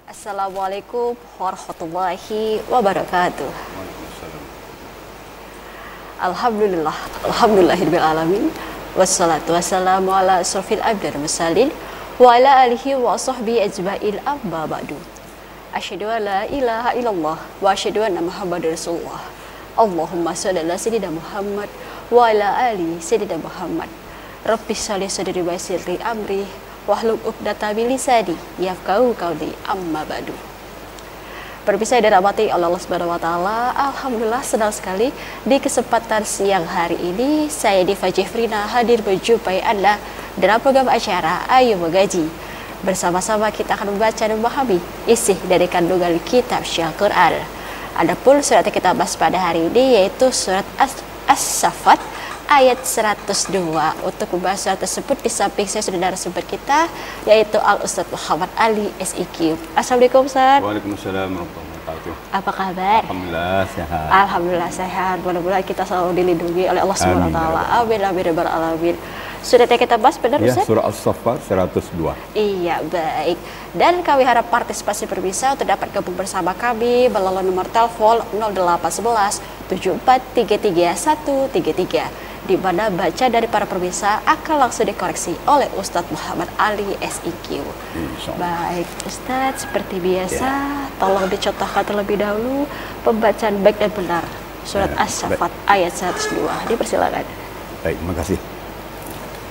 Assalamualaikum warahmatullahi wabarakatuh. Alhamdulillah, alhamdulillahirabbil alamin. Wassalatu wassalamu ala asrofil abdil mursalin wa ala alihi wa sahbihi ajma'in, amma ba'du. Asyhadu an la ilaha illallah wa asyhadu anna Muhammadar Rasulullah. Allahumma shalli ala sayyidina Muhammad wa ala ali sayyidina Muhammad. Rabbi shalli sadri wa yassir li amri wahlul 'uqdatam min lisani yafqahu qawli, amma ba'du. Pemirsa yang dirahmati Allah Subhanahu wa taala, alhamdulillah senang sekali di kesempatan siang hari ini saya Diva Jefrina hadir menjumpai Anda dalam program acara Ayo Mengaji. Bersama-sama kita akan membaca dan memahami isi dari kandungan kitab Syekh Al-Qur'an. Adapun surat yang kita bahas pada hari ini yaitu surat As-Saffat ayat 102. Untuk membahas surat tersebut di samping saya sudah narasumber kita yaitu Al-Ustadz Muhammad Ali SIQ. Assalamualaikum Ustadz. Waalaikumsalam warahmatullahi wabarakatuh. Apa kabar? Alhamdulillah sehat. Alhamdulillah sehat. Mudah-mudahan kita selalu dilindungi oleh Allah Subhanahu wa taala. Amin amin ya rabbal alamin. Sudah kita bahas benar Ya, Ustaz? surah As-Saffat 102. Iya, baik. Dan kami harap partisipasi pemirsa untuk dapat gabung bersama kami melalui nomor telepon 0811 7433 di mana baca dari para pemirsa akan langsung dikoreksi oleh Ustadz Muhammad Ali SIQ. Baik, Ustadz, seperti biasa, tolong dicontohkan terlebih dahulu pembacaan baik dan benar surat As-Saffat ayat 102. Dipersilakan. Baik, terima kasih.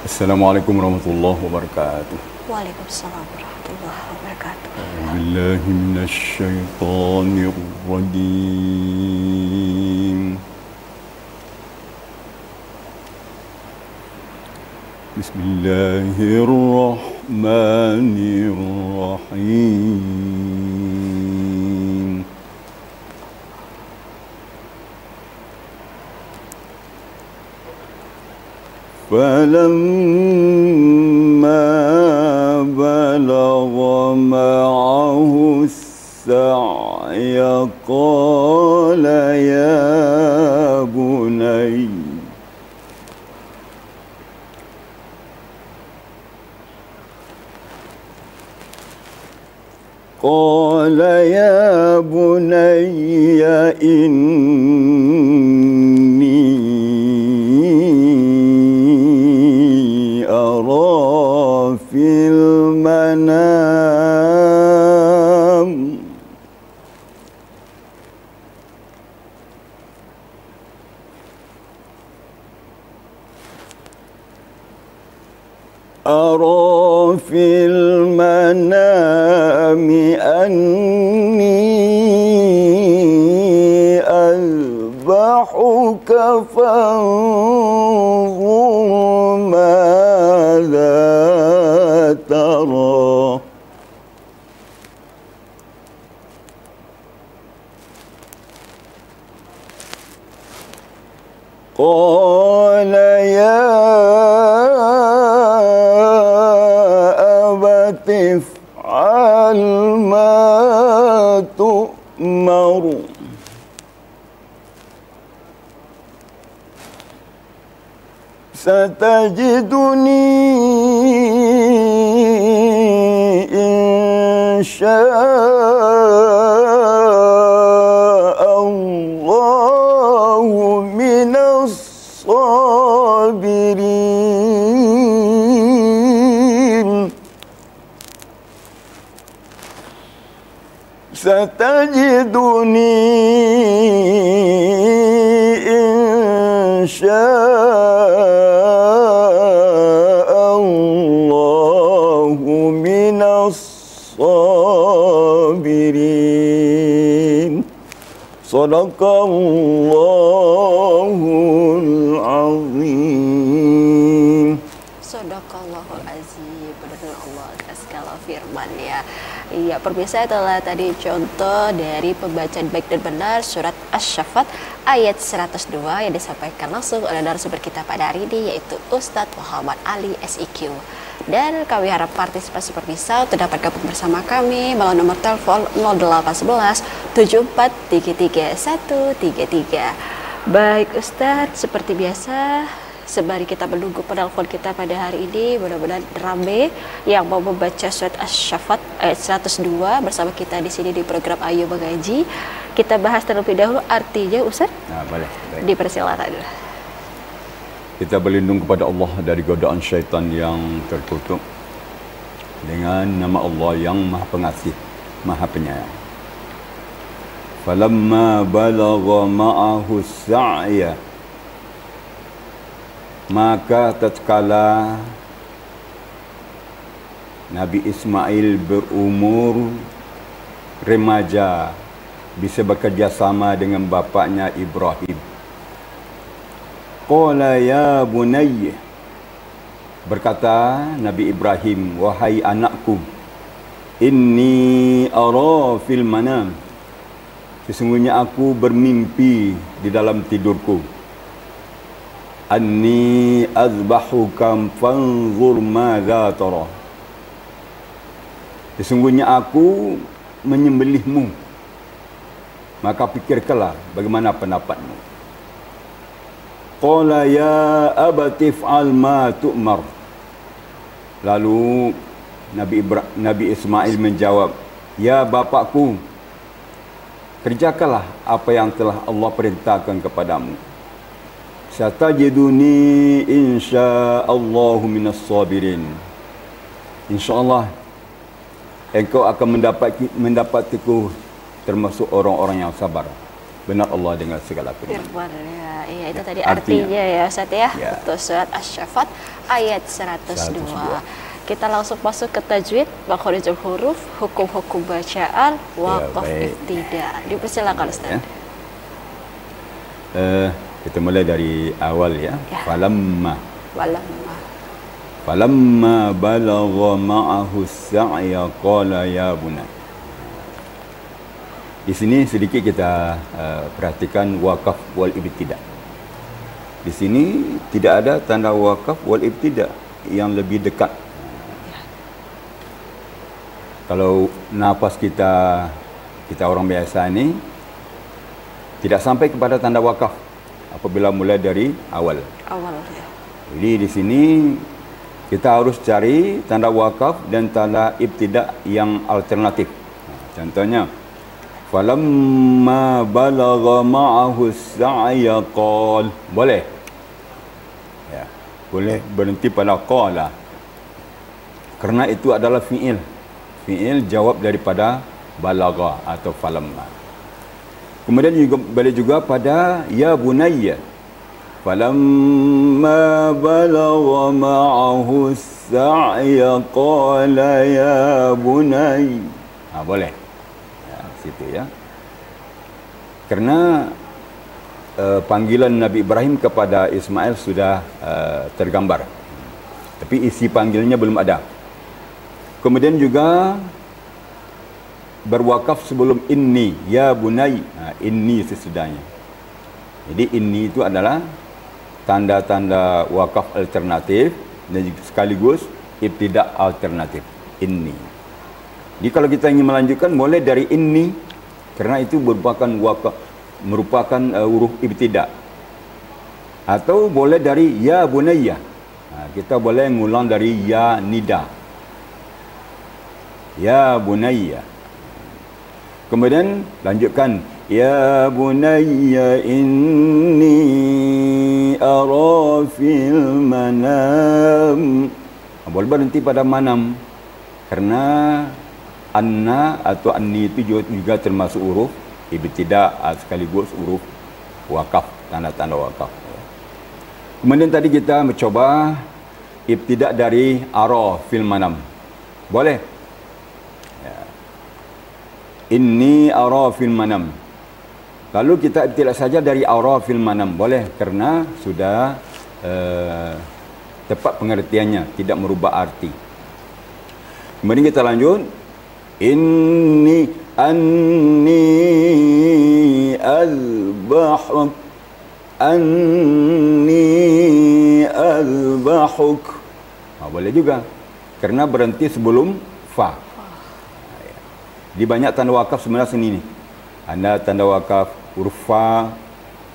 Assalamualaikum warahmatullahi wabarakatuh. Waalaikumsalam warahmatullahi wabarakatuh. Billahi minasyaitonir rajim. Bismillahirrahmanirrahim. فلما بلغ معه السعي قال يا بني إني أرى في المنام أني أذبحك فانظر ماذا ترى قال يا أبت افعل ما تؤمر ستجدني إن شاء الله من الصابرين ستجدني إن شاء الله من الصابرين صدق الله العظيم. Sadaqallahul azim. Benar Allah atas segala firman ya. Iya, pemirsa itulah tadi contoh dari pembacaan baik dan benar surat Asy-Saffat ayat 102 yang disampaikan langsung oleh narasumber kita pada hari ini yaitu Ustadz Muhammad Ali SIQ. Dan kami harap partisipasi pemirsa untuk dapat gabung bersama kami melalui nomor telepon 0811 7433 133. Baik Ustadz, seperti biasa Sembari kita menunggu penelpon kita pada hari ini, mudah-mudahan ramai yang mau membaca surat Asy-Syaffat ayat 102 bersama kita di sini di program Ayo Mengaji. Kita bahas terlebih dahulu artinya, Ustaz. Boleh. Baik. Dipersilakan. Kita berlindung kepada Allah dari godaan syaitan yang terkutuk dengan nama Allah yang Maha Pengasih, Maha Penyayang. Falamma balagha ma'ahu sa'ya, maka tatkala Nabi Ismail berumur remaja, bisa bekerjasama dengan bapaknya Ibrahim. Qala ya bunayya, berkata Nabi Ibrahim, wahai anakku, inni ara fil manam, sesungguhnya aku bermimpi di dalam tidurku, anni azbahuka fanzur madza tara, sesungguhnya aku menyembelihmu, maka pikirkanlah bagaimana pendapatmu. Qala ya abati fa'al ma tu'mar, lalu Nabi Ismail menjawab, ya bapakku, kerjakanlah apa yang telah Allah perintahkan kepadamu. Satajiduni insyaallahu minas sabirin, insyaallah engkau akan mendapatiku termasuk orang-orang yang sabar. Benar Allah dengan segala firman. Ya, itu tadi artinya ya Ustaz ya. Untuk surat Asy-Syaffat ayat 102. Kita langsung masuk ke tajwid, makharijul huruf, hukum-hukum bacaan, waqaf, ibtida. Dipersilakan Ustaz. Kita mulai dari awal ya. Falamma balagha ma'ahu as-sa'ya qala ya bunay. Di sini sedikit kita perhatikan wakaf wal ibtida. Di sini tidak ada tanda wakaf wal ibtida yang lebih dekat. Kalau nafas kita orang biasa ini tidak sampai kepada tanda wakaf apabila mulai dari awal. Ya. Jadi di sini kita harus cari tanda wakaf dan tanda ibtida yang alternatif. Contohnya, falamma balagha ma'ahu as-sa'ya qala, boleh. Ya, boleh berhenti pada qala. Karena itu adalah fi'il. Fi'il jawab daripada balagha atau falamma. Kemudian juga boleh juga pada ya bunayya. Falamma balagha ma'ahu as-sa'ya qala ya bunayya. Boleh. Situ ya. Karena panggilan Nabi Ibrahim kepada Ismail sudah tergambar. Tapi isi panggilnya belum ada. Kemudian juga berwakaf sebelum inni, ya bunai. Inni sesudahnya. Jadi inni itu adalah tanda-tanda wakaf alternatif dan sekaligus ibtida alternatif. Inni. Jadi kalau kita ingin melanjutkan boleh dari inni, kerana itu merupakan huruf ibtida. Atau boleh dari ya bunayya. Kita boleh ngulang dari ya nida. Ya bunayya. Kemudian lanjutkan ya bunayya inni ara fil manam. Boleh berhenti pada manam. Kerana anna atau anni itu juga termasuk huruf ibtida sekaligus huruf wakaf, tanda-tanda wakaf. Kemudian tadi kita mencoba ibtida dari ara fil manam. Boleh? Ya. Inni ara fil manam. Lalu kita ibtida saja dari ara fil manam. Boleh, kerana sudah tepat pengertiannya, tidak merubah arti. Kemudian kita lanjut. Anni azbahuk boleh juga kerana berhenti sebelum fa. Di banyak tanda wakaf sebenarnya sini ni. Ada tanda wakaf huruf fa,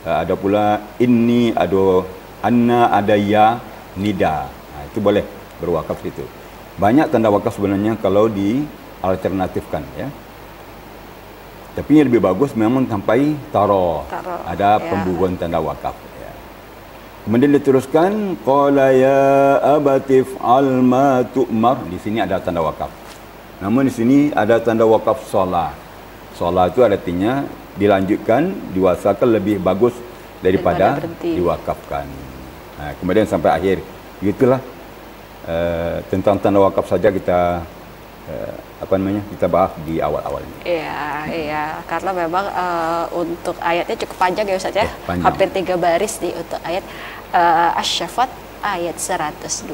ada pula inni, ada Anna ada ya nida. Itu boleh berwakaf situ. Banyak tanda wakaf sebenarnya kalau dialternatifkan ya. Tapi yang lebih bagus memang sampai taro. Ada pemburuan tanda wakaf ya. Kemudian diteruskan qala ya abatif al ma tu'mar. Di sini ada tanda wakaf. Namun di sini ada tanda wakaf solah. Solah itu artinya dilanjutkan, diwasakan lebih bagus daripada diwakafkan. Kemudian sampai akhir. Itulah tentang tanda wakaf saja kita kita bahas di awal-awal ini. Iya, karena memang untuk ayatnya cukup panjang ya Ustaz ya. Hampir 3 baris nih untuk ayat Asy-Syaffat ayat 102.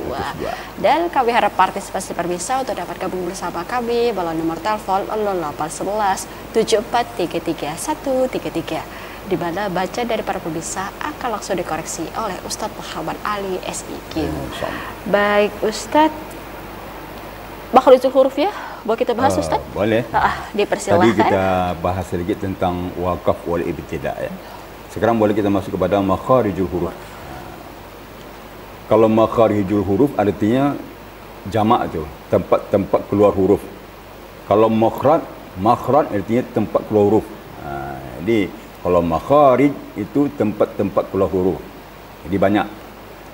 Dan kami harap partisipasi pemirsa untuk dapat gabung bersama kami melalui nomor telepon 0811 7433 133, di mana baca dari para pemirsa akan langsung dikoreksi oleh Ustadz Muhammad Ali SIQ. Baik Ustadz, makhrajul huruf ya, boleh kita bahas Ustaz? Boleh. Dipersilahkan. Tadi kita bahas sedikit tentang wakaf wal ibtida ya. Sekarang boleh kita masuk kepada makharijul huruf. Kalau makharijul huruf artinya jamak tu, tempat keluar huruf. Kalau makhraj artinya tempat keluar huruf. Jadi kalau makharij itu tempat keluar huruf. Jadi banyak.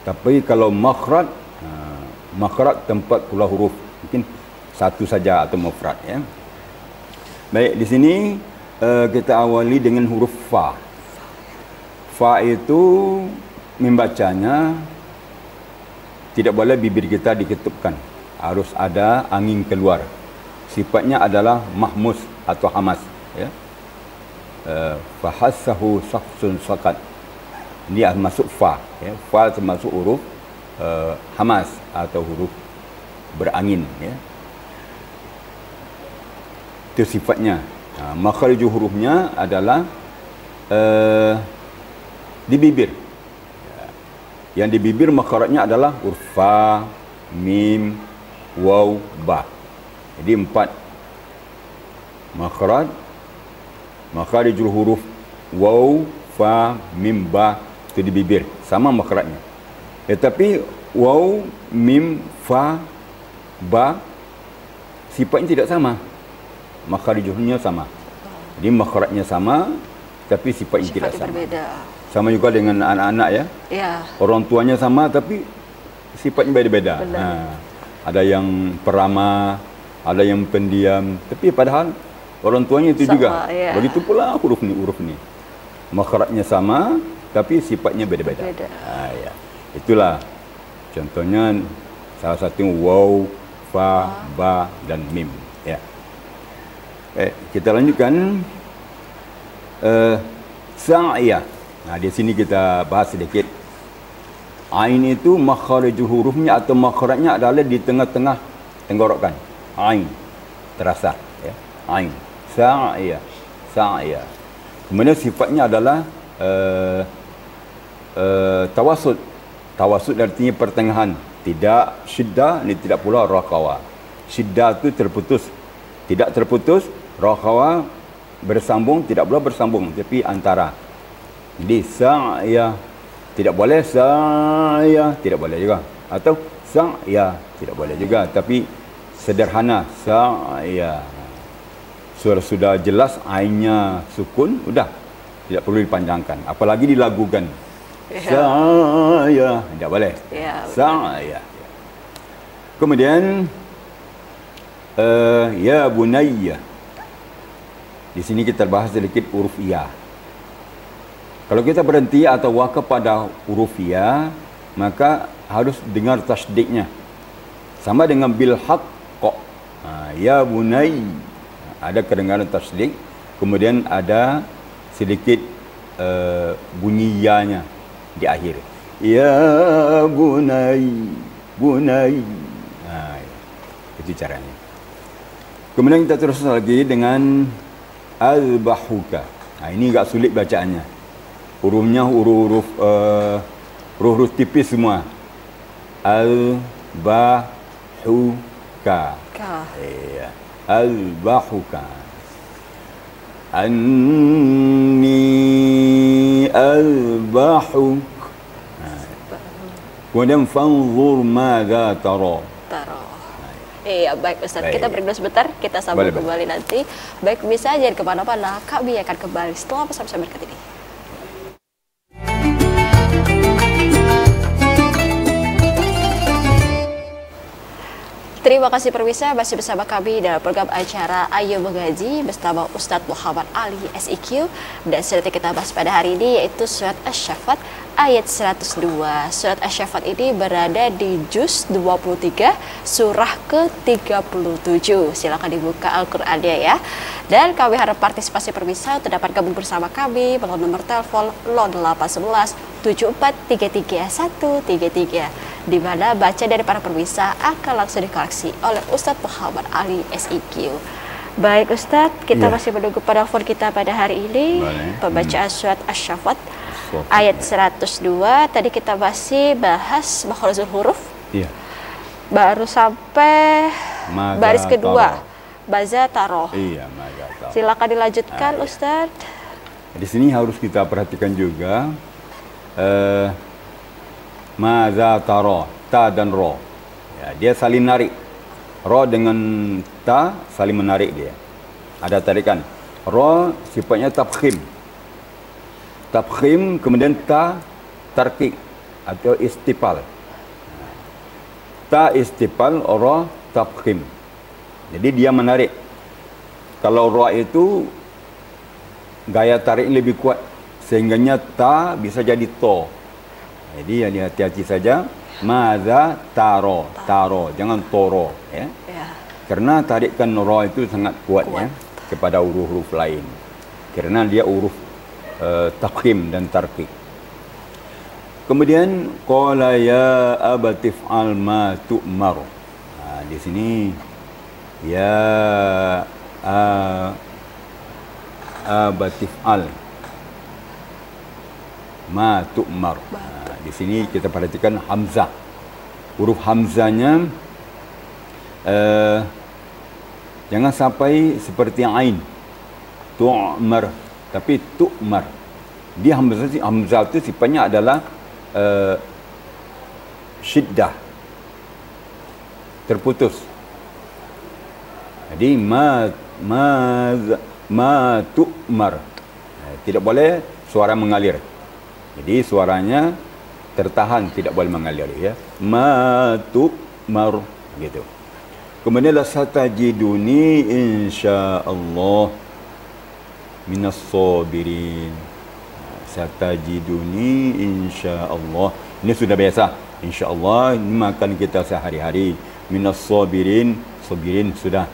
Tapi kalau makhraj tempat keluar huruf. Mungkin satu saja atau mufrad ya. Baik, di sini kita awali dengan huruf fa. Fa itu membacanya tidak boleh bibir kita diketupkan. Harus ada angin keluar. Sifatnya adalah mahmus atau hamas ya. Fahassahu safsun sakat. Ini masuk fa ya. Fa termasuk huruf hamas atau huruf berangin ya. Itu sifatnya. Makharijul hurufnya adalah di bibir. Yang di bibir makharijnya adalah huruf fa, mim, waw, ba. Jadi 4 makharijul huruf waw, fa, mim, ba itu di bibir, sama makharijnya. Tetapi waw, mim, fa, ba sifatnya tidak sama, makharijulnya sama. Jadi makhrajnya sama tapi sifatnya tidak sama. Berbeda. Sama juga dengan anak-anak ya. Orang tuanya sama tapi sifatnya beda-beda. Ada yang peramah, ada yang pendiam, tapi padahal orang tuanya itu sama, juga. Begitu pula huruf ni. Makhrajnya sama tapi sifatnya beda-beda. Ya. Itulah contohnya salah satu waw, fa, ba dan mim ya. Kita lanjutkan sa'iyah. Di sini kita bahas sedikit. Ain itu makharijul hurufnya atau makhrajnya adalah di tengah-tengah tenggorokan. Ain terasa ya. Ain sa'iyah. Kemudian sifatnya adalah tawasud. Tawasud artinya pertengahan. Tidak syiddah, ni tidak pula rakhawa. Syiddah itu terputus, tidak terputus. Rakhawa bersambung, tidak pula bersambung, tapi antara. Jadi sa'ya tidak boleh, sa'ya tidak boleh juga, atau sa'ya tidak boleh juga, tapi sederhana sa'ya. Sudah jelas ainnya sukun, sudah tidak perlu dipanjangkan, apalagi dilagukan. Sa'ya tidak boleh. Sa'ya. Kemudian ya bunayya. Di sini kita bahas sedikit huruf ya. Kalau kita berhenti atau wakaf pada huruf ya, maka harus dengar tasdiknya. Sama dengan bil haqq. Ya bunay. Ada kedengaran tasdik, kemudian ada sedikit bunyi ya-nya di akhir. Ya bunay. Itu caranya. Kemudian kita terus lagi dengan al-bahuka. Ini agak sulit bacaannya. Hurufnya huruf tipis semua. Al-bahuka. Al-bahuka. Anni al-bahuk. Kemudian fanzur madza tara. Taro. Iya, baik Ustaz. Baik. Kita break dulu sebentar. Kita sambung Boleh, kembali nanti. Baik, bisa jangan kemana-mana. Kami akan kembali setelah pesan-pesan berikut ini. Terima kasih pemirsa, masih bersama kami dalam program acara Ayo Mengaji bersama Ustadz Muhammad Ali SIQ, dan surat yang kita bahas pada hari ini yaitu surat Asy-Syaffat ayat 102. Surat Asy-Syaffat ini berada di juz 23 surah ke-37. Silakan dibuka Al-Qur'annya ya. Dan kami harap partisipasi pemirsa untuk dapat gabung bersama kami melalui nomor telepon 0811 7433 di mana baca dari para pemirsa akan langsung dikoreksi oleh Ustadz Muhammad Ali SIQ. Baik Ustadz, kita masih menunggu penelpon kita pada hari ini. Pembacaan surat Asy-Syaffat ayat 102. Tadi kita masih bahas makhrajul huruf. Iya. Baru sampai baris kedua. Baza taro. Iya, madza tara. Silakan dilanjutkan Ustadz. Di sini harus kita perhatikan juga madza tara, ta dan ra. Ya, dia saling narik. Ra dengan ta saling menarik dia. Ada tarikan. Ra sifatnya tafkhim. Tafkhim, kemudian ta tarqiq atau istifal. Ta istifal, ra tafkhim. Jadi dia menarik. Kalau ra itu gaya tarik lebih kuat sehingganya ta bisa jadi to. Jadi ya hati-hati saja. Madza taro, taro, jangan toro ya. Karena tarikan ra itu sangat kuat ya kepada huruf-huruf lain. Karena dia huruf tafkhim dan tarqiq. Kemudian qala ya abatif al ma tu'mar. Nah, di sini ya abatif al ma tu'mar. Nah, di sini kita perhatikan hamzah. Huruf hamzahnya jangan sampai seperti ain. Tu'mar, tapi tu'mar. Dia hamzah itu sifatnya adalah syiddah. Terputus. Jadi ma tu'mar. Tidak boleh suara mengalir. Jadi suaranya tertahan, tidak boleh mengalir ya. Ma tu'mar gitu. Kemudian la satajiduni insyaallah minas sabirin. Satajiduni insyaallah. Ini sudah biasa. Insyaallah ini makan kita sehari-hari. Minas sabirin, sabirin sudah.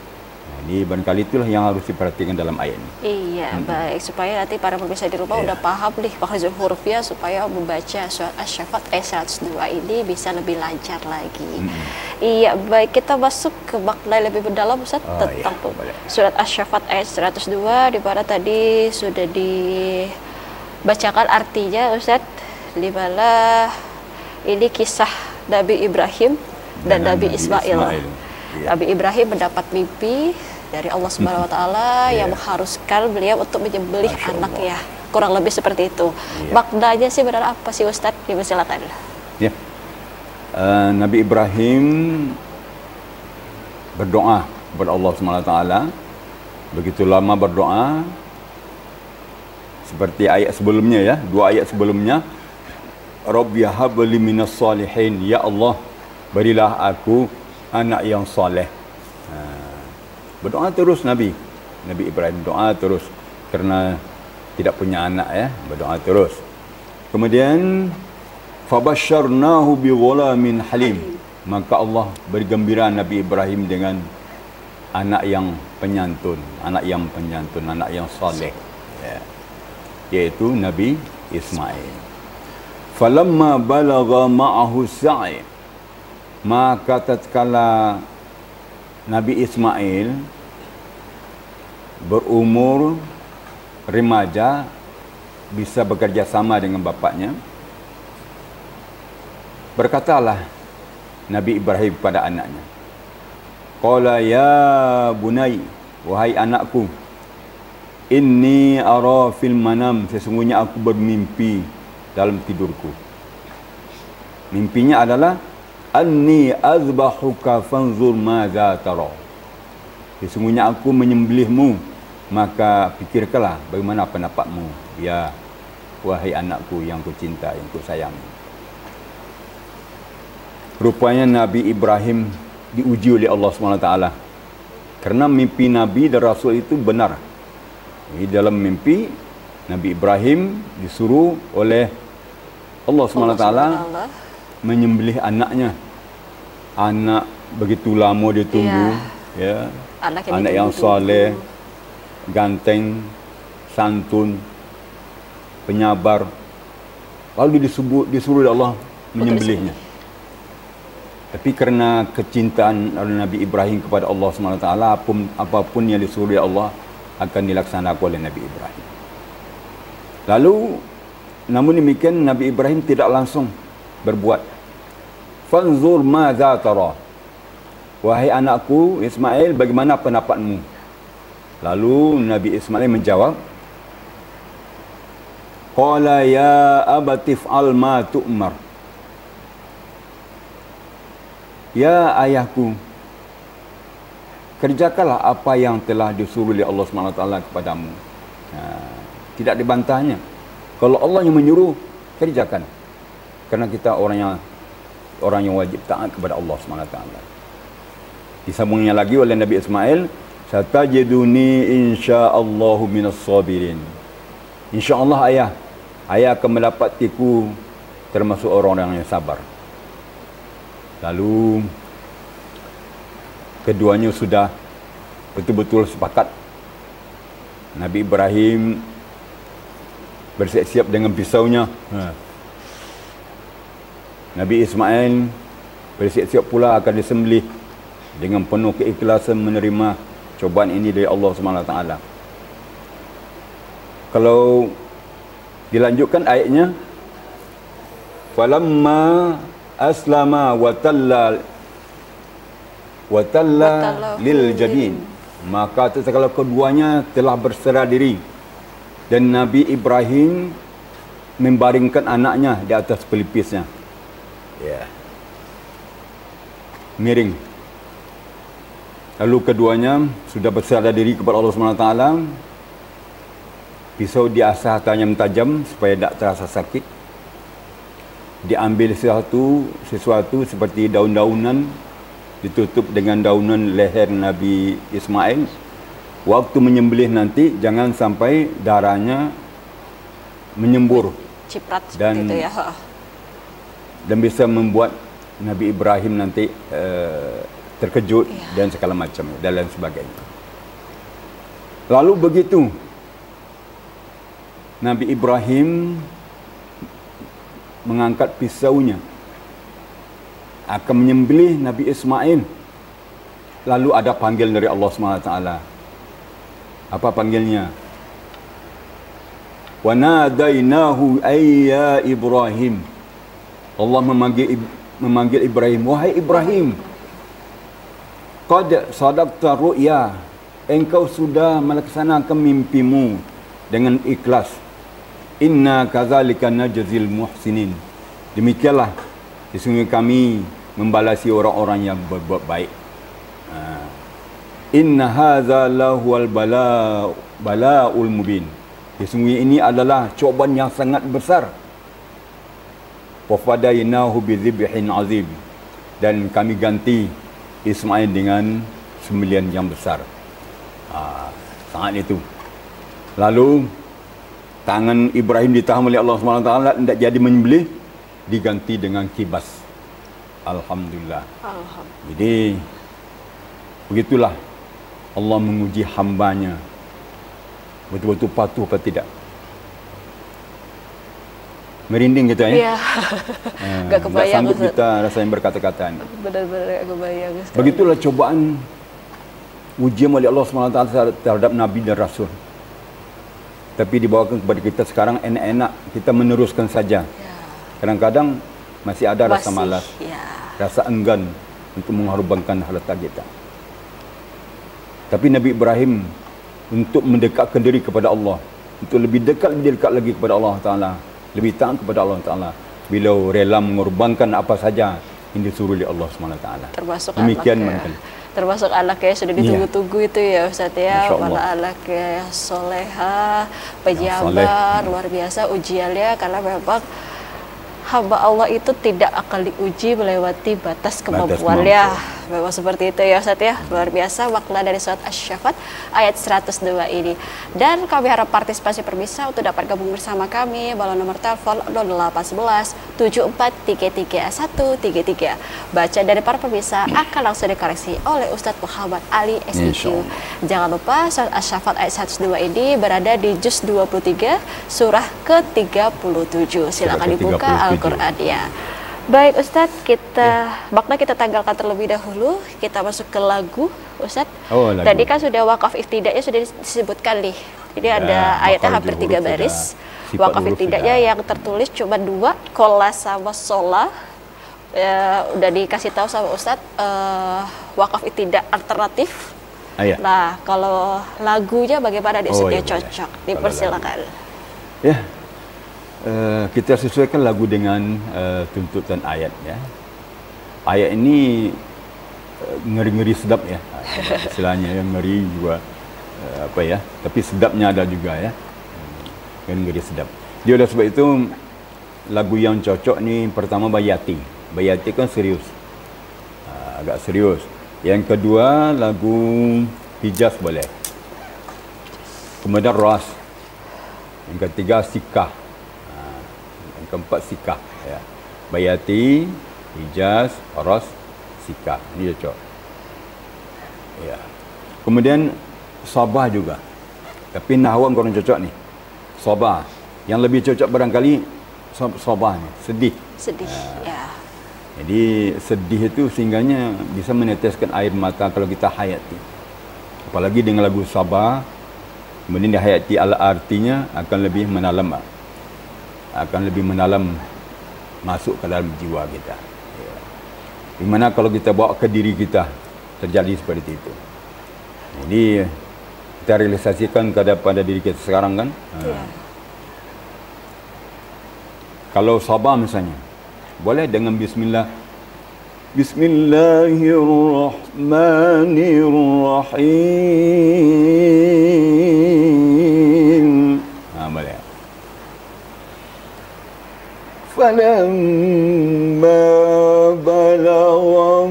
Ini barangkali itulah yang harus diperhatikan dalam ayat ini. Iya, baik. Supaya nanti para pemirsa di rumah udah paham nih makhrajul hurufnya, supaya membaca surat Asy-Syaffat ayat 102 ini bisa lebih lancar lagi. Iya, baik. Kita masuk ke makna lebih mendalam Ustaz tentang surat Asy-Syaffat ayat 102 di mana tadi sudah dibacakan artinya Ustaz, di mana ini kisah Nabi Ibrahim dan Nabi Ismail. Nabi Ibrahim mendapat mimpi dari Allah Subhanahu wa taala yang mengharuskan beliau untuk menyembelih anaknya. Kurang lebih seperti itu. Maknanya sih benar apa sih Ustadz? Silakan. Ya. Nabi Ibrahim berdoa kepada Allah Subhanahu wa taala. Begitu lama berdoa seperti ayat sebelumnya ya, dua ayat sebelumnya. Rabbi habli minas salihin, ya Allah berilah aku anak yang soleh. Berdoa terus Nabi Ibrahim doa terus karena tidak punya anak ya, berdoa terus. Kemudian fabasyarnahu bighulamin halim, maka Allah bergembira Nabi Ibrahim dengan anak yang penyantun, anak yang soleh ya, yaitu Nabi Ismail. Falamma balagha ma'ahu sa'i, maka tatkala Nabi Ismail berumur remaja, bisa bekerja sama dengan bapaknya, berkatalah Nabi Ibrahim pada anaknya, qala ya bunai, wahai anakku, inni ara fil manam, sesungguhnya aku bermimpi dalam tidurku. Mimpinya adalah anni azbahuka fanzur madza tara. Sesungguhnya aku menyembelihmu, maka pikirkanlah bagaimana pendapatmu, ya wahai anakku yang ku cinta, yang ku sayangi. Rupanya Nabi Ibrahim diuji oleh Allah SWT. Kerana mimpi Nabi dan Rasul itu benar. Di dalam mimpi, Nabi Ibrahim disuruh oleh Allah SWT menyembelih anaknya. Anak begitu lama dia tunggu. Ya. Anak yang soleh, ganteng, santun, penyabar. Lalu disuruh oleh Allah menyembelihnya. Tapi kerana kecintaan Nabi Ibrahim kepada Allah SWT, apapun yang disuruh oleh Allah akan dilaksanakan oleh Nabi Ibrahim. Lalu, namun demikian Nabi Ibrahim tidak langsung berbuat. Fanzur madza tara. Wahai anakku Ismail, bagaimana pendapatmu? Lalu Nabi Ismail menjawab, qala ya abati fa'al ma tu'mar. Ya ayahku, kerjakanlah apa yang telah disuruh oleh Allah SWT kepadamu. Tidak dibantahnya. Kalau Allah yang menyuruh, kerjakan. Kerana kita orang yang wajib taat kepada Allah SWT. Disambungnya lagi oleh Nabi Ismail, satajiduni insyaallahu minas sabirin. InsyaAllah ayah akan mendapatiku termasuk orang-orang yang sabar. Lalu keduanya sudah betul-betul sepakat. Nabi Ibrahim bersiap-siap dengan pisaunya. Nabi Ismail bersiap-siap pula akan disembelih dengan penuh keikhlasan menerima cobaan ini dari Allah SWT. Kalau dilanjutkan ayatnya, falamma aslama wa talla lil jabin, maka tatkala keduanya telah berserah diri dan Nabi Ibrahim membaringkan anaknya di atas pelipisnya, miring. Lalu keduanya sudah berserah diri kepada Allah SWT. Pisau diasah tajam supaya tak terasa sakit. Diambil sesuatu seperti daun-daunan, ditutup dengan daunan leher Nabi Ismail. Waktu menyembelih nanti jangan sampai darahnya menyembur, ciprat seperti itu ya. Dan bisa membuat Nabi Ibrahim nanti terkejut dan segala macam dan lain sebagainya. Lalu begitu Nabi Ibrahim mengangkat pisaunya akan menyembelih Nabi Ismail, lalu ada panggil dari Allah SWT. Apa panggilnya? Wa nadainahu ayya Ibrahim. Allah memanggil Ibrahim, wahai Ibrahim, qad sadaqta ru'ya, engkau sudah melaksanakan mimpimu dengan ikhlas. Inna kadzalika najzil muhsinin. Demikianlah sesungguhnya kami membalasi orang-orang yang berbuat baik. Inna hadza lahuwal bala'ul mubin. Sesungguhnya ini adalah cobaan yang sangat besar. Wa fadainahu bidzibhin azim. Dan kami ganti Ismail dengan sembelihan yang besar. Sangat itu. Lalu tangan Ibrahim ditahan oleh Allah SWT, tidak jadi menyembelih, diganti dengan kibas. Alhamdulillah. Jadi begitulah Allah menguji hambanya, betul-betul patuh atau tidak. Merinding kita ya. Gak kebayang. Tak sanggup kita rasanya berkata-kata. Benar-benar gak kebayang. Begitulah cobaan ujian oleh Allah SWT terhadap Nabi dan Rasul. Tapi dibawakan kepada kita sekarang enak-enak, kita meneruskan saja. Kadang-kadang masih ada rasa malas, rasa enggan untuk mengorbankan harta kita. Tapi Nabi Ibrahim untuk mendekatkan diri kepada Allah, untuk lebih dekat lagi kepada Allah Ta'ala, lebih taat kepada Allah Ta'ala, beliau rela mengorbankan apa saja yang disuruh oleh Allah SWT. Termasuk Demikian anak manakala. termasuk anak yang sudah ditunggu-tunggu itu ya Ustaz ya, Masya Allah. mana anak yang soleha, pejabat, luar biasa ujiannya, karena memang hamba Allah itu tidak akan diuji melewati batas kemampuannya. Memang seperti itu ya Ustaz ya. Luar biasa makna dari surat Asy-Syaffat ayat 102 ini. Dan kami harap partisipasi pemirsa untuk dapat gabung bersama kami. Balon nomor telepon 0811 7433 133. Baca dari para pemirsa akan langsung dikoreksi oleh Ustadz Muhammad Ali SIQ. Jangan lupa surat Asy-Syaffat ayat 102 ini berada di juz 23 surah ke-37. Silakan dibuka Al-Qur'annya. Baik Ustadz, makna kita tanggalkan terlebih dahulu. Kita masuk ke lagu Ustadz. Lagu. Tadi kan sudah wakaf iftidaknya sudah disebutkan nih. Jadi ada ayatnya hampir 3 baris. Wakaf iftidaknya yang tertulis cuma 2, kola sama sola. Udah dikasih tahu sama Ustadz wakaf iftidak alternatif. Nah, kalau lagunya bagaimana nih Ustadz yang cocok? Dipersilakan. Ya. Kita sesuaikan lagu dengan tuntutan ayat ya. Ayat ini ngeri-ngeri sedap ya. Istilahnya yang ngeri juga apa ya, tapi sedapnya ada juga ya. Ngeri sedap. Dia oleh sebab itu lagu yang cocok ni pertama Bayati. Bayati kan serius. Agak serius. Yang kedua lagu Hijaz boleh. Kemudian Ras. Yang ketiga Sikah. Keempat Sikah ya. Bayati, Hijaz, Ras, Sikah. Ini cocok. Ya. Kemudian Sabah juga. Tapi Nahwan kurang cocok ni. Sabah. Yang lebih cocok barangkali Sabah ni, sedih. Sedih. Ya. Jadi sedih itu sehingganya bisa meneteskan air mata kalau kita hayati. Apalagi dengan lagu Sabah, kemudian dihayati artinya akan lebih mendalam. Akan lebih mendalam masuk ke dalam jiwa kita. Ya. Di mana kalau kita bawa ke diri kita terjadi seperti itu. Jadi kita realisasikan pada diri kita sekarang kan. Ya. Kalau Sabah misalnya, boleh dengan Bismillah. Bismillahirrahmanirrahim. Boleh. فلما بلغ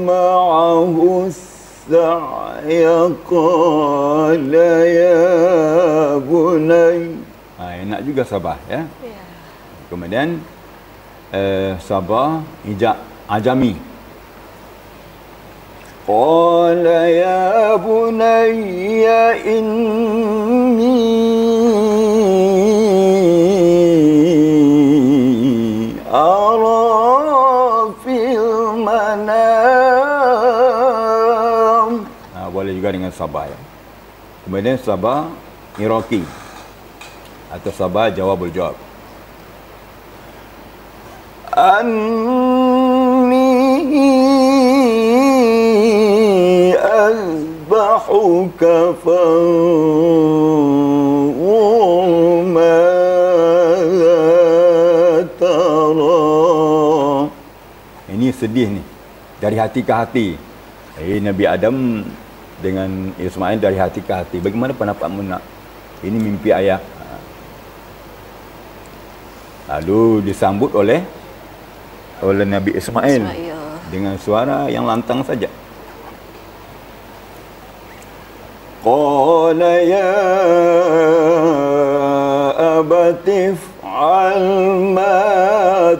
معه السعي قال يا بني. Enak juga Sabah ya. Kemudian Sabah Ajami. Qala ya bunayya inni ara fil manam. Boleh juga dengan Sabah ya. Kemudian Sabah Iraqi atau Sabah jawabul jawab. Anni azbahuka fanzur ma tara. Ini sedih ni, dari hati ke hati. Nabi Adam dengan Ismail dari hati ke hati. Bagaimana pendapatmu nak? Ini mimpi ayah. Lalu disambut oleh Nabi Ismail dengan suara yang lantang saja. Qala ya abati fa'al ma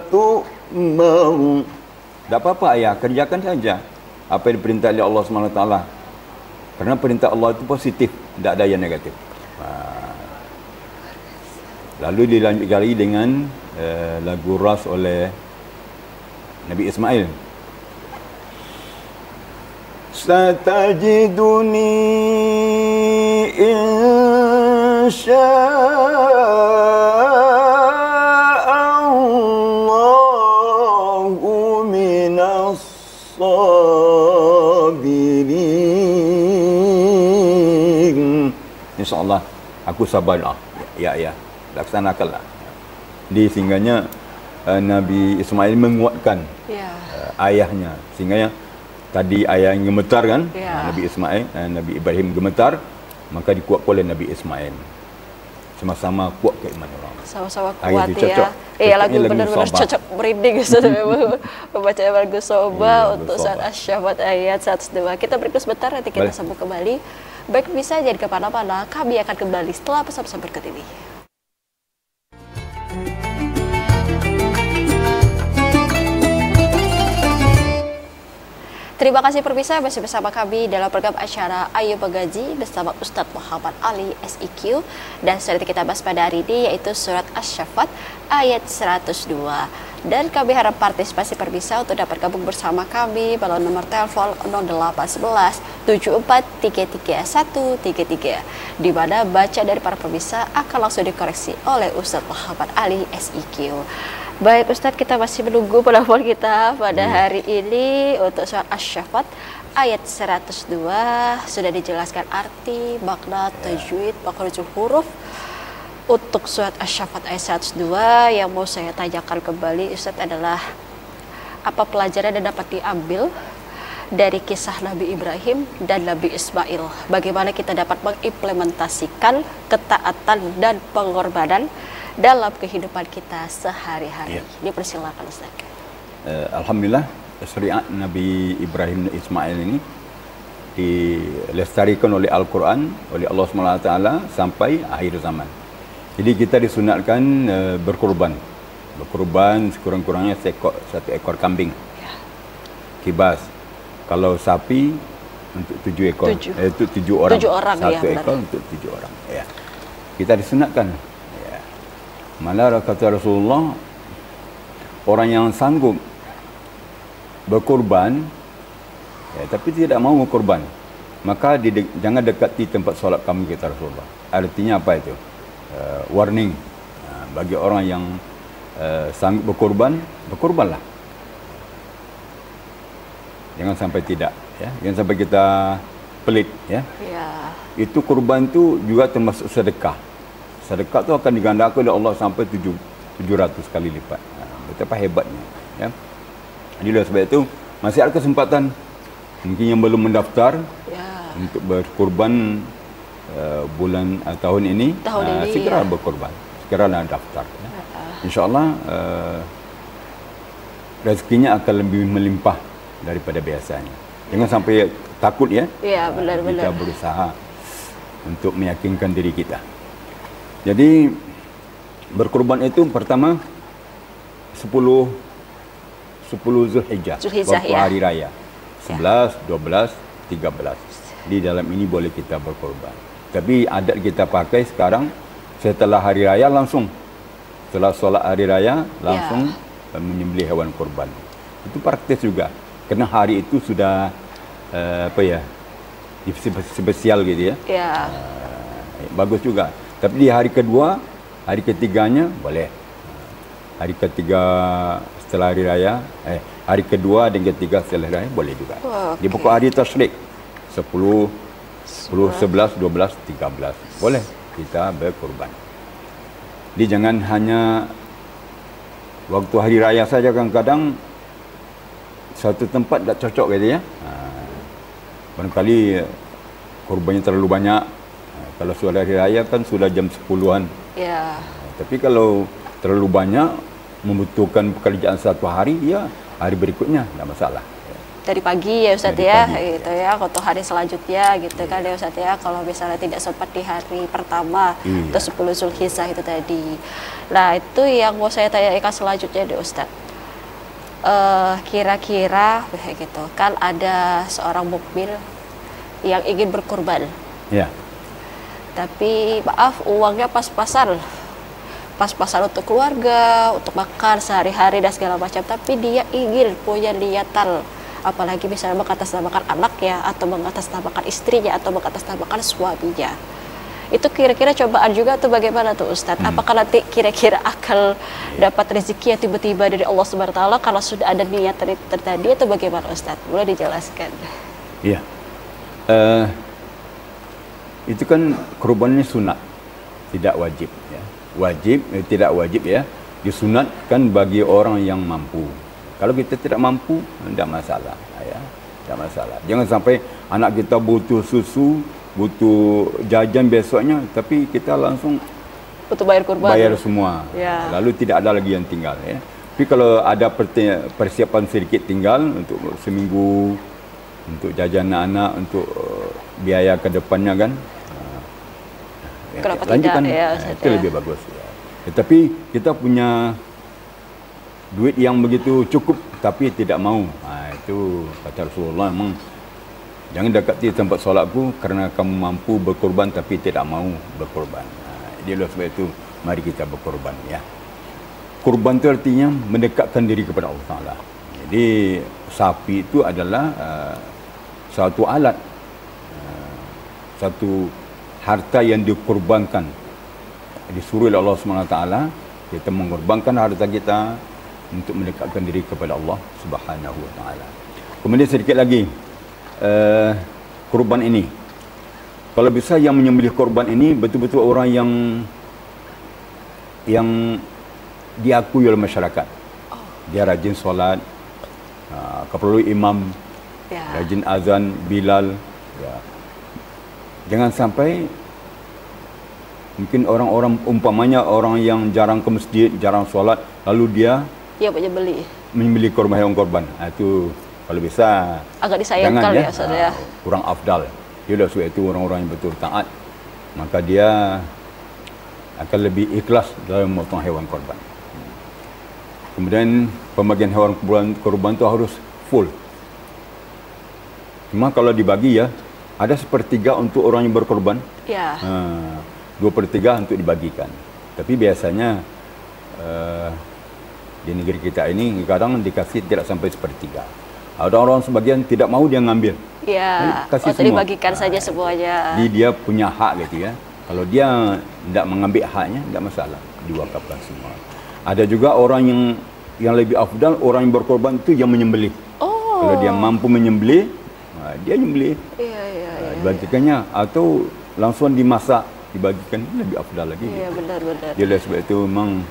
tu'mar. Tak apa-apa ayah, kerjakan saja apa yang diperintah oleh Allah SWT. Karena perintah Allah itu positif, tidak ada yang negatif. Lalu dilanjutkan lagi dengan lagu Ras oleh Nabi Ismail. Satajiduni insya'Allahu minas sabirin. InsyaAllah aku sabar. Ya, laksanakanlah. Di singgahnya Nabi Ismail menguatkan ayahnya, sehingga yang tadi ayah yang gemetar kan, Nabi Ismail, Nabi Ibrahim gemetar, maka dikuat oleh Nabi Ismail. Sama-sama kuat keimanan orang. Sama-sama kuat ya. Iya, lagu benar-benar cocok merinding Ustaz memang membaca lagu Soba untuk surat Asy-Syafat ayat 102. Kita break sebentar, nanti kita sambung kembali. Baik, bisa jadi kemana-mana, kami akan kembali setelah pesan-pesan berikut ini. Terima kasih pemirsa, masih bersama kami dalam program acara Ayo Mengaji bersama Ustadz Muhammad Ali SIQ, dan surat kita bahas pada hari ini yaitu surat Asy-Syafat ayat 102. Dan kami harap partisipasi pemirsa untuk dapat gabung bersama kami melalui nomor telepon 0811 7433 133, di mana baca dari para pemirsa akan langsung dikoreksi oleh Ustadz Muhammad Ali SIQ. Baik Ustadz, kita masih menunggu penelpon kita pada hari ini untuk surat Asy-Syafat ayat 102. Sudah dijelaskan arti, makna, tajwid, makhrajul huruf untuk surat Asy-Syafat ayat 102. Yang mau saya tanyakan kembali Ustadz adalah apa pelajaran yang dapat diambil dari kisah Nabi Ibrahim dan Nabi Ismail? Bagaimana kita dapat mengimplementasikan ketaatan dan pengorbanan dalam kehidupan kita sehari-hari? Dipersilakan Ustaz. Alhamdulillah, syariat Nabi Ibrahim dan Ismail ini dilestarikan oleh Al-Quran, oleh Allah SWT sampai akhir zaman. Jadi kita disunatkan berkorban sekurang-kurangnya satu ekor kambing, kibas. Kalau sapi untuk 7 ekor, itu 7 orang, satu ekor untuk 7 orang. Kita disunatkan. Malah kata Rasulullah, orang yang sanggup berkorban tapi tidak mau berkorban, maka jangan dekati tempat solat kami, kata Rasulullah. Artinya apa itu? Warning bagi orang yang sanggup berkorban, berkorbanlah. Jangan sampai tidak, jangan sampai kita pelit, Itu korban itu juga termasuk sedekah. Sedekah itu akan digandakan oleh Allah sampai 700 kali lipat. Betapa hebatnya. Jadi oleh sebab itu masih ada kesempatan, mungkin yang belum mendaftar untuk berkorban bulan tahun ini, segera berkorban, segera daftar. InsyaAllah rezekinya akan lebih melimpah daripada biasanya. Jangan sampai takut benar-benar. Kita berusaha untuk meyakinkan diri kita. Jadi berkorban itu pertama 10 Zulhijjah, waktu hari raya 11, 12, 13. Di dalam ini boleh kita berkorban. Tapi adat kita pakai sekarang setelah hari raya langsung, setelah solat hari raya langsung menyembelih hewan korban. Itu praktis juga, karena hari itu sudah spesial gitu ya. Bagus juga. Tapi di hari kedua, hari ketiganya boleh. Hari ketiga setelah hari raya, hari kedua dan ketiga setelah hari raya boleh juga. Di pokok hari tasyrik 10, 11, 12, 13 boleh kita berkorban. Jadi jangan hanya waktu hari raya saja, kadang-kadang satu tempat tak cocok gitu ya. Barangkali korbannya terlalu banyak. Kalau sudah hari raya kan sudah jam 10-an. Tapi kalau terlalu banyak, membutuhkan pekerjaan satu hari, hari berikutnya tidak masalah. Dari pagi ya Ustaz gitu untuk hari selanjutnya gitu kan ya Ustaz kalau misalnya tidak sempat di hari pertama atau 10 Zulhijjah itu tadi. Nah itu yang mau saya tanyakan selanjutnya deh Ustaz. Kira-kira gitu kan ada seorang mukmin yang ingin berkorban. Tapi maaf, uangnya pas-pasan untuk keluarga, untuk makan sehari-hari dan segala macam. Tapi dia ingin punya niatan, apalagi misalnya mengatasnamakan anaknya, atau mengatasnamakan istrinya, atau mengatasnamakan suaminya. Itu kira-kira cobaan juga tuh bagaimana tuh Ustadz? Apakah nanti kira-kira akan dapat rezeki yang tiba-tiba dari Allah SWT kalau sudah ada niat tadi, atau bagaimana Ustadz? Boleh dijelaskan? Iya. Itu kan korbannya sunat, tidak wajib. Tidak wajib disunatkan bagi orang yang mampu. Kalau kita tidak mampu, tidak masalah, ya. Tidak masalah. Jangan sampai anak kita butuh susu, butuh jajan besoknya, tapi kita langsung Untuk bayar kurban. bayar semua. Ya. Lalu tidak ada lagi yang tinggal, ya. Tapi kalau ada persiapan sedikit tinggal untuk seminggu, untuk jajan anak-anak, untuk biaya ke depannya kan, Kenapa lanjutkan. tidak, ya, Itu lebih bagus. Ya. Tetapi kita punya duit yang begitu cukup tapi tidak mau. Itu kata Rasulullah, memang jangan dekati tempat solatku kerana kamu mampu berkorban tapi tidak mau berkorban. Jadi oleh sebab itu mari kita berkorban, ya. Korban itu artinya mendekatkan diri kepada Allah Taala. Jadi sapi itu adalah satu alat, satu harta yang dikorbankan. Disuruh oleh Allah SWT kita mengorbankan harta kita untuk mendekatkan diri kepada Allah Subhanahu Wa Taala. Kemudian sedikit lagi korban ini. Kalau bisa yang menyembelih korban ini betul-betul orang yang diakui oleh masyarakat. Dia rajin solat, kalau perlu imam, rajin azan, Bilal. Ya. Jangan sampai mungkin orang-orang umpamanya orang yang jarang ke masjid, jarang solat, lalu dia menyembelih korban hewan korban. Itu kalau bisa agak disayangkan ya, Ustaz, ya. Kurang afdal. Dia dah sebab itu orang-orang yang betul taat, maka dia akan lebih ikhlas dalam memotong hewan korban. Kemudian pembagian hewan korban itu harus full. Cuma kalau dibagi, ya, ada 1/3 untuk orang yang berkorban. Ya. 2/3 untuk dibagikan. Tapi biasanya di negeri kita ini kadang dikasih tidak sampai 1/3. Ada orang sebagian tidak mau dia ngambil. Ya. Kasih semua. Dibagikan saja semuanya. Jadi dia punya hak gitu, ya. Kalau dia tidak mengambil haknya, tidak masalah, diwakafkan semua. Ada juga orang yang lebih afdal, orang yang berkorban itu yang menyembelih. Kalau dia mampu menyembelih, dia menyembelih. Dibagikannya atau langsung dimasak, dibagikan, lebih afdal lagi. Iya, gitu. benar-benar. Jadi sebab itu memang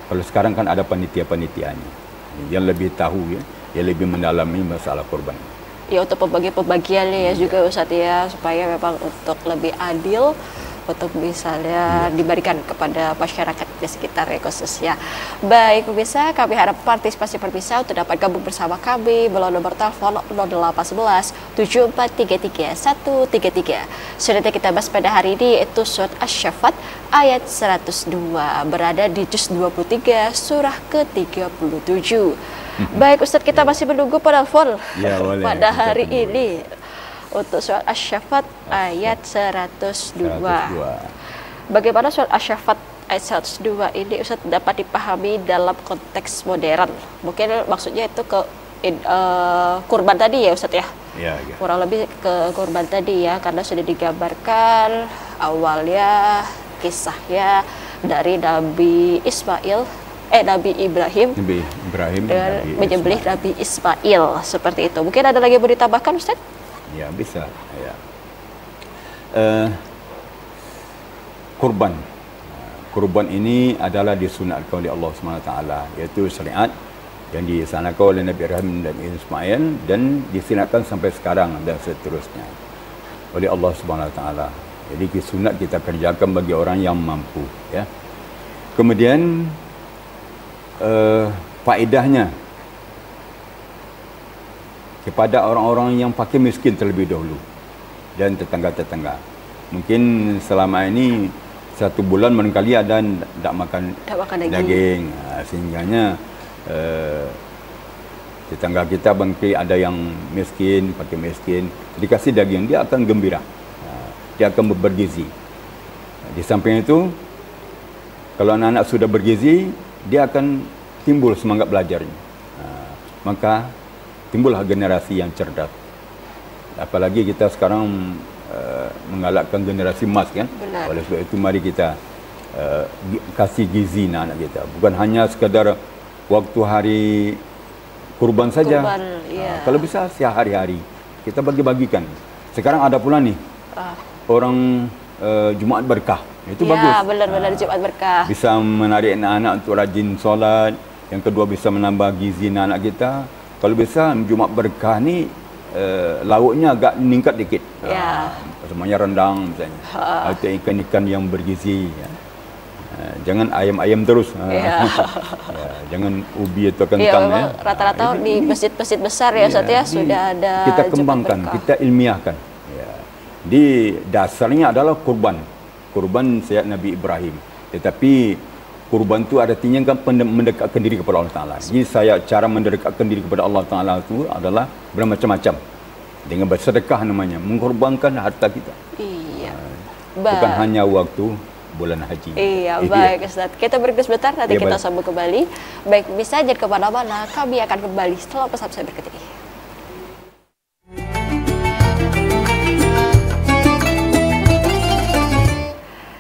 kalau sekarang kan ada panitia-panitianya yang lebih tahu, ya, yang lebih mendalami masalah korban. Ya, untuk pembagiannya ya juga, Ustaz, ya, supaya memang untuk lebih adil, untuk misalnya diberikan kepada masyarakat di sekitar khususnya. Baik pemirsa, kami harap partisipasi pemirsa untuk dapat gabung bersama kami melalui nomor telepon 0811 7433 133. Surat yang kita bahas pada hari ini yaitu surat Asy-Syaffat ayat 102, berada di juz 23 surah ke-37. Baik Ustaz, kita masih menunggu penelpon pada hari ini untuk surat Asy-Syaffat ayat 102. Bagaimana surat Asy-Syaffat ayat 102 ini Ustaz dapat dipahami dalam konteks modern? Mungkin maksudnya itu ke kurban tadi ya Ustaz, ya? Ya. Kurang lebih ke kurban tadi, ya, karena sudah digambarkan awalnya kisahnya dari Nabi Ibrahim dan menyembelih Nabi Ismail, seperti itu. Mungkin ada lagi yang mau ditambahkan, Ustaz? Ya, bisa. Ya. Kurban ini adalah disunatkan oleh Allah SWT, iaitu syariat yang dilaksanakan oleh Nabi Ibrahim dan Ismail dan disunatkan sampai sekarang dan seterusnya oleh Allah SWT. Jadi sunat kita kerjakan bagi orang yang mampu, ya. Kemudian faedahnya kepada orang-orang yang fakir miskin terlebih dahulu dan tetangga-tetangga. Mungkin selama ini 1 bulan barangkali ada tak makan daging. Sehingganya tetangga kita bangkit ada yang miskin, fakir miskin, dikasih daging, dia akan gembira. Dia akan bergizi. Di samping itu, kalau anak-anak sudah bergizi, dia akan timbul semangat belajarnya. Maka timbullah generasi yang cerdas. Apalagi kita sekarang menggalakkan generasi emas, kan? Benar. Oleh sebab itu mari kita kasih gizi anak kita. Bukan hanya sekadar waktu hari kurban saja. Ya. Kalau bisa sehari-hari kita bagi-bagikan. Sekarang ada pula nih orang Jumaat Berkah. Itu bagus. Ya, benar-benar Jumat berkah. Bisa menarik anak-anak untuk rajin solat. Yang kedua, bisa menambah gizi anak kita. Kalau bisa Jumat berkah ni lauknya agak meningkat dikit. Ya. Semuanya rendang misalnya. Atau ikan-ikan yang bergizi. Ya. Jangan ayam-ayam terus. Ya. Ya, jangan ubi atau kentang. Ya, rata-rata di masjid-masjid besar ya, Ustaz ya, sudah ada. Kita kembangkan, kita ilmiahkan. Ya. Di dasarnya adalah kurban. Kurban Sayyid Nabi Ibrahim. Tetapi kurban itu artinya kan mendekatkan diri kepada Allah Ta'ala. Jadi cara mendekatkan diri kepada Allah Ta'ala itu adalah bermacam-macam. Dengan bersedekah namanya, mengorbankan harta kita. Iya. Bukan hanya waktu bulan haji. Iya, baik Ustaz. Kita break sebentar, nanti Ya, kita baik. sambung kembali. Baik, bisa jangan kemana-mana, kami akan kembali setelah pesan-pesan berikut ini.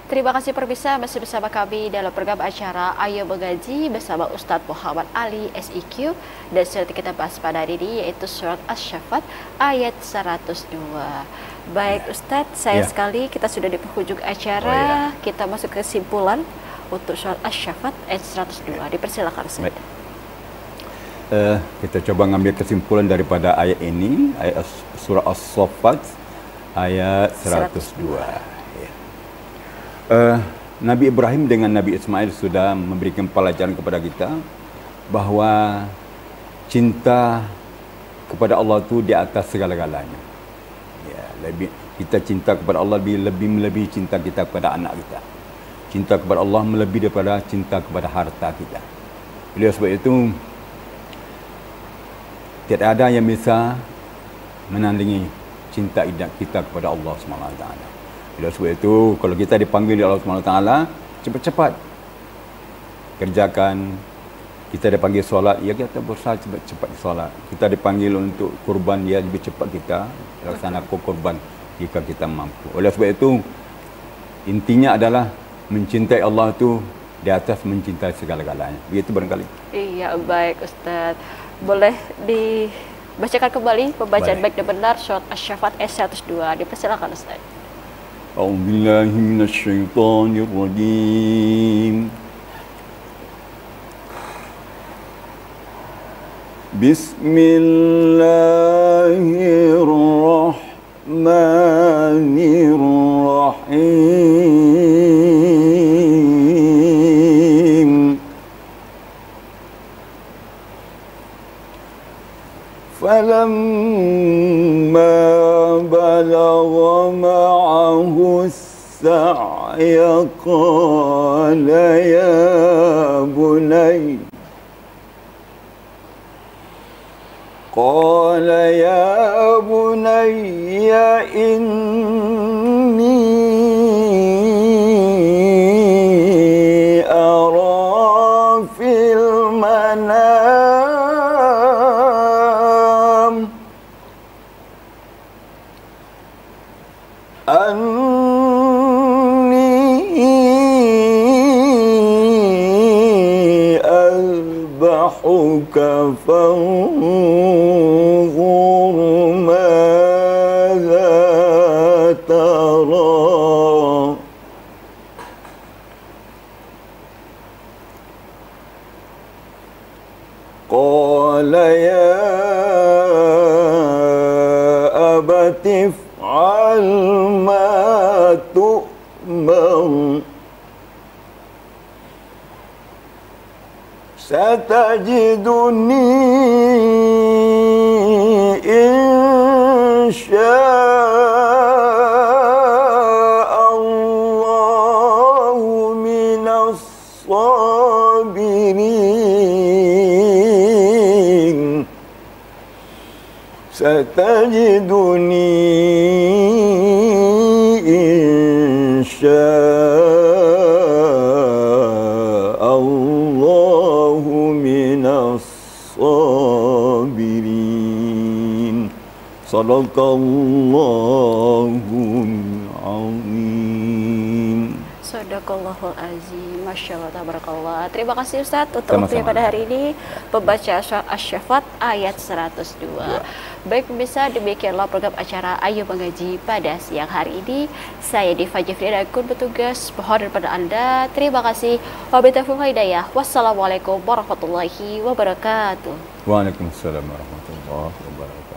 Terima kasih pemirsa, masih bersama kami dalam program acara Ayo Mengaji bersama Ustadz Muhammad Ali SIQ, dan surat kita bahas pada hari ini yaitu surat Asy-Syaffat ayat 102. Baik Ustadz, sayang sekali kita sudah di penghujung acara. Kita masuk ke kesimpulan untuk surat Asy-Syaffat ayat 102. Dipersilakan Ustadz. Kita coba ngambil kesimpulan daripada ayat ini, ayat surah As-Saffat ayat 102. Nabi Ibrahim dengan Nabi Ismail sudah memberikan pelajaran kepada kita bahawa cinta kepada Allah itu di atas segala-galanya. Ya, kita cinta kepada Allah lebih melebihi cinta kita kepada anak kita. Cinta kepada Allah melebihi daripada cinta kepada harta kita. Oleh sebab itu, tidak ada yang bisa menandingi cinta kita kepada Allah SWT. Oleh sebab itu, kalau kita dipanggil oleh Allah SWT, cepat-cepat kerjakan. Kita dipanggil solat, ya kita berusaha cepat-cepat solat. Kita dipanggil untuk kurban, ya lebih cepat kita laksanakan kurban jika kita mampu. Oleh sebab itu, intinya adalah mencintai Allah itu di atas mencintai segala-galanya. Begitu barangkali. Iya, baik Ustaz. Boleh dibacakan kembali pembacaan baik dan benar surat Asy-Syaffat ayat 102. Dipersilakan Ustaz. A'udzubillahi minasyaitonir rajim. Bismillahirrahmanirrahim. Falamma balagha ma'ahu as-sa'ya qala ya bunayya قال يا بني إني أرى في المنام أني أذبحك فانظر ماذا ترى قال يا أبت افعل ما تؤمر ستجدني إن شاء الله من الصابرين ستجدني إن شاء الله من الصابرين صدق الله العظيم. Sadaqallahul azim. Masya Allah, tabarakallah. Terima kasih Ustaz untuk Sama-sama. waktunya pada hari ini membaca Asy-Syafat ayat 102. Baik pemirsa, demikianlah program acara Ayo Mengaji pada siang hari ini. Saya Diva Jeffrey dan akun bertugas mohon daripada Anda. Terima kasih. Wabillahi taufiq wal hidayah. Wassalamualaikum warahmatullahi wabarakatuh. Waalaikumsalam warahmatullahi wabarakatuh.